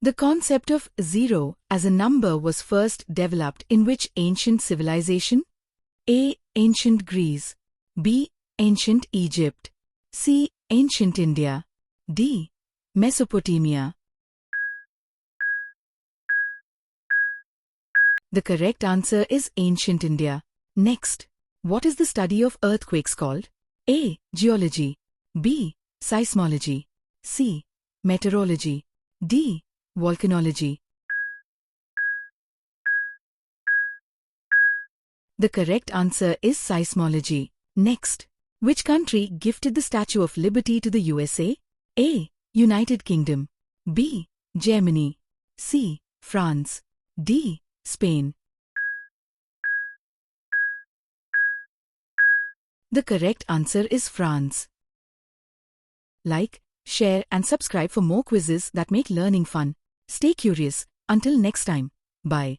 The concept of zero as a number was first developed in which ancient civilization? A. Ancient Greece. B. Ancient Egypt. C. Ancient India. D. Mesopotamia. The correct answer is Ancient India. Next, what is the study of earthquakes called? A. Geology. B. Seismology. C. Meteorology. D. Volcanology. The correct answer is seismology. Next, which country gifted the Statue of Liberty to the USA? A. United Kingdom. B. Germany. C. France. D. Spain. The correct answer is France. Like, share and subscribe for more quizzes that make learning fun. Stay curious. Until next time. Bye.